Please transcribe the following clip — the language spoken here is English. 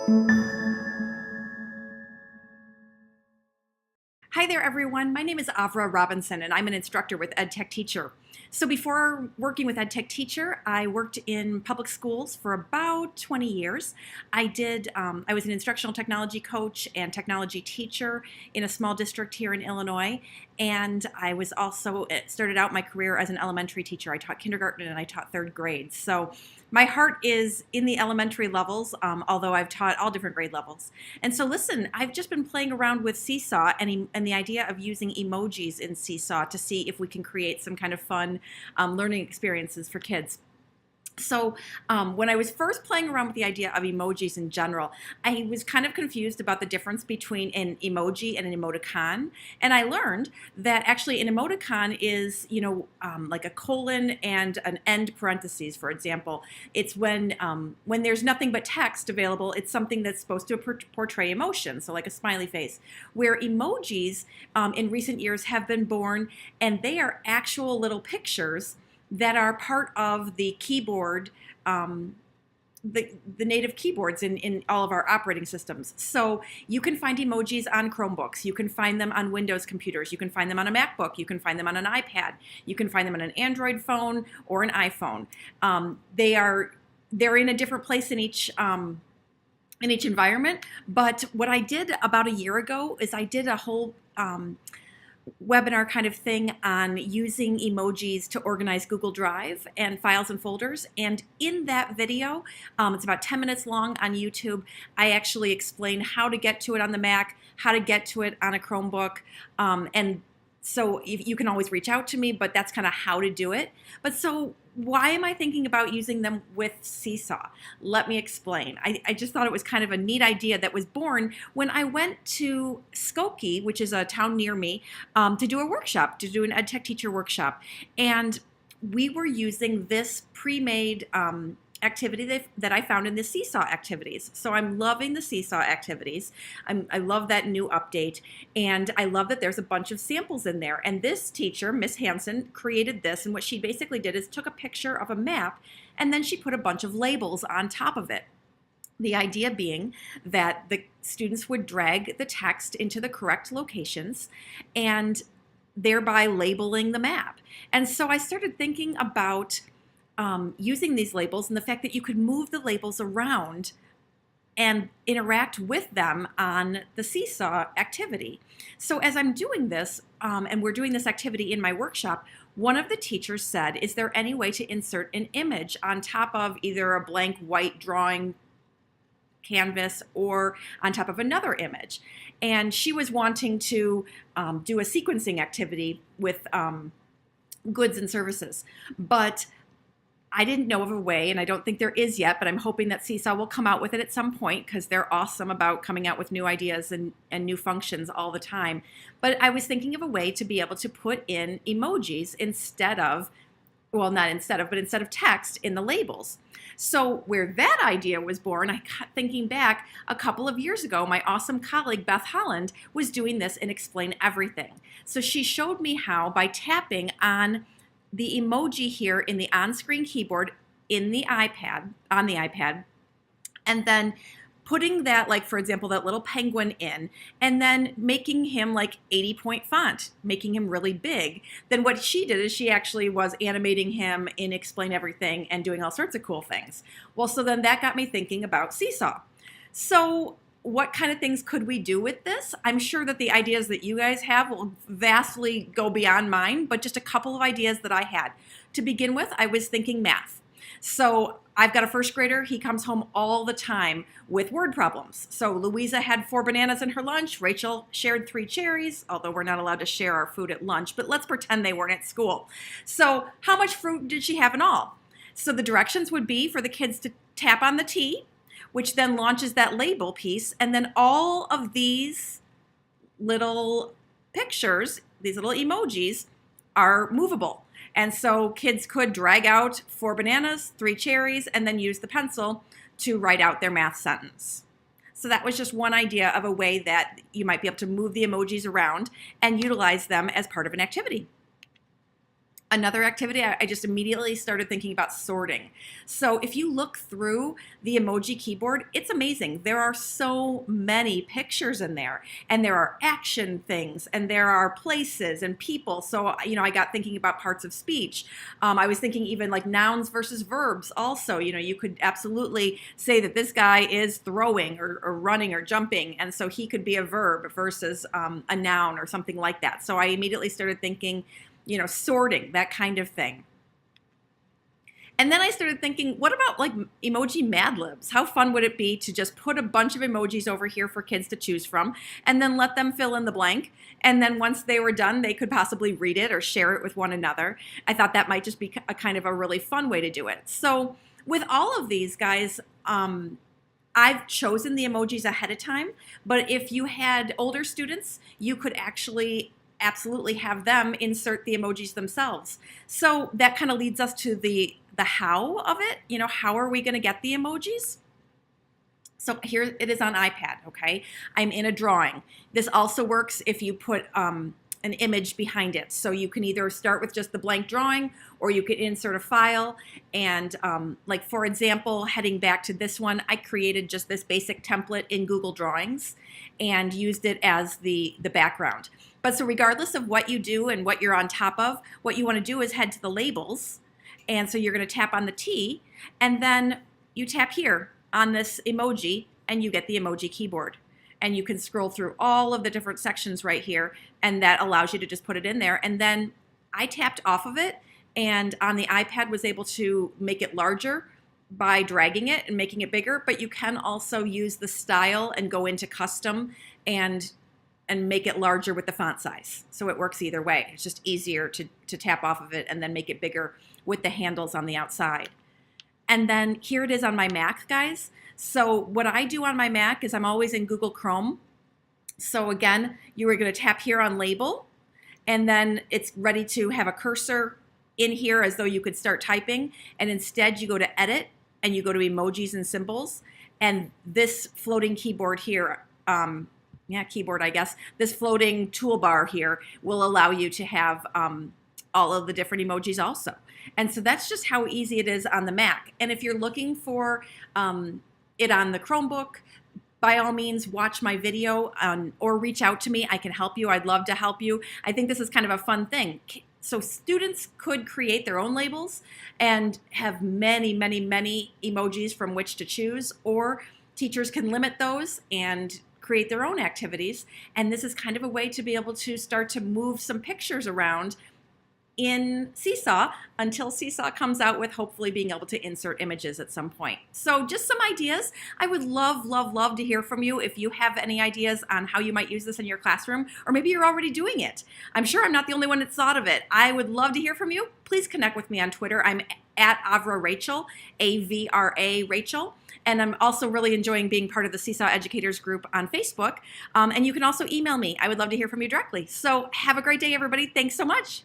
Hi there, everyone. My name is Avra Robinson, and I'm an instructor with EdTech Teacher. So before working with EdTech Teacher, I worked in public schools for about 20 years. I was an instructional technology coach and technology teacher in a small district here in Illinois, and I was also started out my career as an elementary teacher. I taught kindergarten and I taught third grade. So my heart is in the elementary levels, although I've taught all different grade levels. And so listen, I've just been playing around with Seesaw and the idea of using emojis in Seesaw to see if we can create some kind of fun learning experiences for kids. So when I was first playing around with the idea of emojis in general, I was kind of confused about the difference between an emoji and an emoticon. And I learned that actually an emoticon is, like a colon and an end parentheses, for example. It's when there's nothing but text available, it's something that's supposed to portray emotion, so like a smiley face. Where emojis in recent years have been born, and they are actual little pictures that are part of the keyboard, the native keyboards in all of our operating systems. So you can find emojis on Chromebooks. You can find them on Windows computers. You can find them on a MacBook. You can find them on an iPad. You can find them on an Android phone or an iPhone. They're in a different place in each environment. But what I did about a year ago is I did a whole webinar kind of thing on using emojis to organize Google Drive and files and folders. And in that video, it's about 10 minutes long on YouTube, I actually explain how to get to it on the Mac, how to get to it on a Chromebook, and so you can always reach out to me, but that's kind of how to do it. But so why am I thinking about using them with Seesaw? Let me explain. I just thought it was kind of a neat idea that was born when I went to Skokie, which is a town near me, to do a workshop, to do an EdTech Teacher workshop. And we were using this pre-made activity that I found in the Seesaw activities. So I'm loving the Seesaw activities. I love that new update, and I love that there's a bunch of samples in there. And this teacher, Miss Hansen, created this, and what she basically did is took a picture of a map, and then she put a bunch of labels on top of it. The idea being that the students would drag the text into the correct locations and thereby labeling the map. And so I started thinking about using these labels and the fact that you could move the labels around and interact with them on the Seesaw activity. So as I'm doing this, and we're doing this activity in my workshop, one of the teachers said, is there any way to insert an image on top of either a blank white drawing canvas or on top of another image? And she was wanting to do a sequencing activity with goods and services. But I didn't know of a way, and I don't think there is yet, but I'm hoping that Seesaw will come out with it at some point because they're awesome about coming out with new ideas and new functions all the time. But I was thinking of a way to be able to put in emojis instead of text in the labels. So where that idea was born, I got thinking back a couple of years ago, my awesome colleague Beth Holland was doing this in Explain Everything. So she showed me how by tapping on the emoji here in the on-screen keyboard on the iPad, and then putting that, like for example, that little penguin in, and then making him like 80-point font, making him really big. Then what she did is she actually was animating him in Explain Everything and doing all sorts of cool things. Well, so then that got me thinking about Seesaw. So what kind of things could we do with this? I'm sure that the ideas that you guys have will vastly go beyond mine, but just a couple of ideas that I had. To begin with, I was thinking math. So I've got a first grader. He comes home all the time with word problems. So Louisa had 4 bananas in her lunch. Rachel shared 3 cherries, although we're not allowed to share our food at lunch, but let's pretend they weren't at school. So how much fruit did she have in all? So the directions would be for the kids to tap on the T, which then launches that label piece, and then all of these little pictures, these little emojis, are movable. And so kids could drag out 4 bananas, 3 cherries, and then use the pencil to write out their math sentence. So that was just one idea of a way that you might be able to move the emojis around and utilize them as part of an activity. Another activity, I just immediately started thinking about sorting. So if you look through the emoji keyboard, it's amazing. There are so many pictures in there, and there are action things, and there are places and people. So, I got thinking about parts of speech. I was thinking even like nouns versus verbs also. You could absolutely say that this guy is throwing or running or jumping, and so he could be a verb versus a noun or something like that. So I immediately started thinking, sorting, that kind of thing. And then I started thinking, what about like emoji Mad Libs? How fun would it be to just put a bunch of emojis over here for kids to choose from and then let them fill in the blank? And then once they were done, they could possibly read it or share it with one another. I thought that might just be a kind of a really fun way to do it. So with all of these guys, I've chosen the emojis ahead of time, but if you had older students, you could actually absolutely have them insert the emojis themselves. So that kind of leads us to the how of it. How are we going to get the emojis? So here it is on iPad, okay? I'm in a drawing. This also works if you put an image behind it. So you can either start with just the blank drawing, or you could insert a file. And like, for example, heading back to this one, I created just this basic template in Google Drawings and used it as the background. But so regardless of what you do and what you're on top of, what you want to do is head to the labels. And so you're going to tap on the T, and then you tap here on this emoji, and you get the emoji keyboard. And you can scroll through all of the different sections right here, and that allows you to just put it in there. And then I tapped off of it, and on the iPad was able to make it larger by dragging it and making it bigger. But you can also use the style and go into custom and make it larger with the font size. So it works either way. It's just easier to tap off of it and then make it bigger with the handles on the outside. And then here it is on my Mac, guys. So what I do on my Mac is I'm always in Google Chrome. So again, you are going to tap here on label, and then it's ready to have a cursor in here as though you could start typing. And instead you go to edit and you go to emojis and symbols. And this floating keyboard here, keyboard, I guess, this floating toolbar here will allow you to have all of the different emojis also. And so that's just how easy it is on the Mac. And if you're looking for it on the Chromebook, by all means, watch my video or reach out to me. I can help you. I'd love to help you. I think this is kind of a fun thing. So students could create their own labels and have many, many, many emojis from which to choose, or teachers can limit those and create their own activities. And this is kind of a way to be able to start to move some pictures around in Seesaw until Seesaw comes out with hopefully being able to insert images at some point. So just some ideas. I would love, love, love to hear from you if you have any ideas on how you might use this in your classroom, or maybe you're already doing it. I'm sure I'm not the only one that's thought of it. I would love to hear from you. Please connect with me on Twitter. I'm at Avra Rachel, A-V-R-A Rachel. And I'm also really enjoying being part of the Seesaw Educators group on Facebook. And you can also email me. I would love to hear from you directly. So have a great day, everybody. Thanks so much.